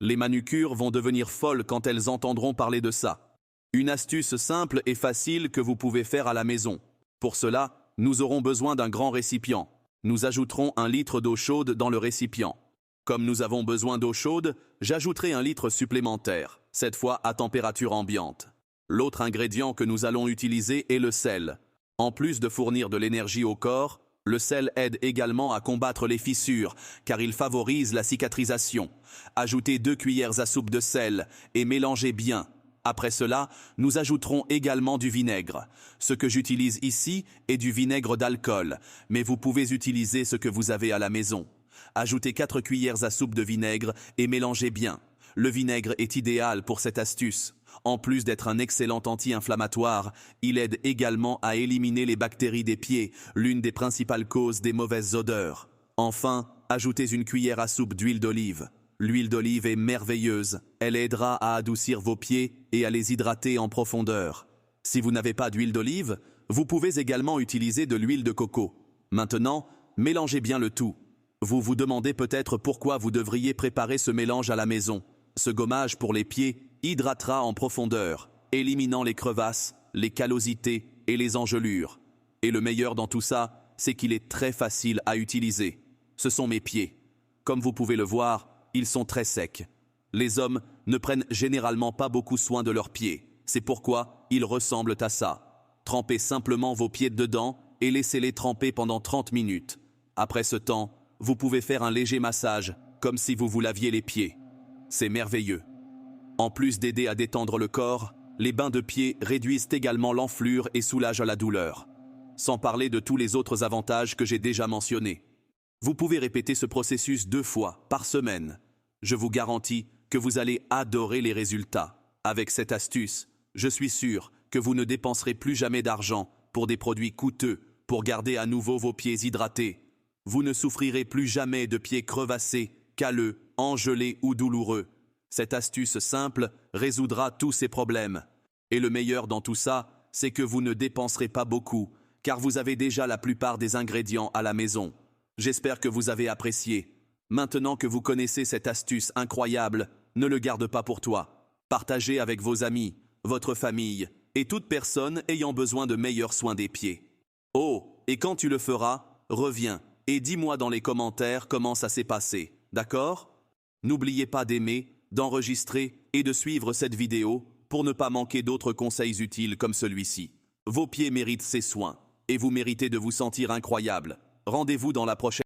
Les manucures vont devenir folles quand elles entendront parler de ça. Une astuce simple et facile que vous pouvez faire à la maison. Pour cela, nous aurons besoin d'un grand récipient. Nous ajouterons 1 litre d'eau chaude dans le récipient. Comme nous avons besoin d'eau chaude, j'ajouterai 1 litre supplémentaire, cette fois à température ambiante. L'autre ingrédient que nous allons utiliser est le sel. En plus de fournir de l'énergie au corps, le sel aide également à combattre les fissures, car il favorise la cicatrisation. Ajoutez 2 cuillères à soupe de sel et mélangez bien. Après cela, nous ajouterons également du vinaigre. Ce que j'utilise ici est du vinaigre d'alcool, mais vous pouvez utiliser ce que vous avez à la maison. Ajoutez 4 cuillères à soupe de vinaigre et mélangez bien. Le vinaigre est idéal pour cette astuce. En plus d'être un excellent anti-inflammatoire, il aide également à éliminer les bactéries des pieds, l'une des principales causes des mauvaises odeurs. Enfin, ajoutez 1 cuillère à soupe d'huile d'olive. L'huile d'olive est merveilleuse, elle aidera à adoucir vos pieds et à les hydrater en profondeur. Si vous n'avez pas d'huile d'olive, vous pouvez également utiliser de l'huile de coco. Maintenant, mélangez bien le tout. Vous vous demandez peut-être pourquoi vous devriez préparer ce mélange à la maison. Ce gommage pour les pieds hydratera en profondeur, éliminant les crevasses, les callosités et les engelures. Et le meilleur dans tout ça, c'est qu'il est très facile à utiliser. Ce sont mes pieds. Comme vous pouvez le voir, ils sont très secs. Les hommes ne prennent généralement pas beaucoup soin de leurs pieds. C'est pourquoi ils ressemblent à ça. Trempez simplement vos pieds dedans et laissez-les tremper pendant 30 minutes. Après ce temps, vous pouvez faire un léger massage, comme si vous vous laviez les pieds. C'est merveilleux. En plus d'aider à détendre le corps, les bains de pieds réduisent également l'enflure et soulagent la douleur. Sans parler de tous les autres avantages que j'ai déjà mentionnés. Vous pouvez répéter ce processus 2 fois par semaine. Je vous garantis que vous allez adorer les résultats. Avec cette astuce, je suis sûr que vous ne dépenserez plus jamais d'argent pour des produits coûteux pour garder à nouveau vos pieds hydratés. Vous ne souffrirez plus jamais de pieds crevassés, calleux, engelés ou douloureux. Cette astuce simple résoudra tous ces problèmes. Et le meilleur dans tout ça, c'est que vous ne dépenserez pas beaucoup, car vous avez déjà la plupart des ingrédients à la maison. J'espère que vous avez apprécié. Maintenant que vous connaissez cette astuce incroyable, ne le garde pas pour toi. Partagez avec vos amis, votre famille et toute personne ayant besoin de meilleurs soins des pieds. Oh, et quand tu le feras, reviens et dis-moi dans les commentaires comment ça s'est passé, d'accord? N'oubliez pas d'aimer, d'enregistrer et de suivre cette vidéo pour ne pas manquer d'autres conseils utiles comme celui-ci. Vos pieds méritent ces soins et vous méritez de vous sentir incroyable. Rendez-vous dans la prochaine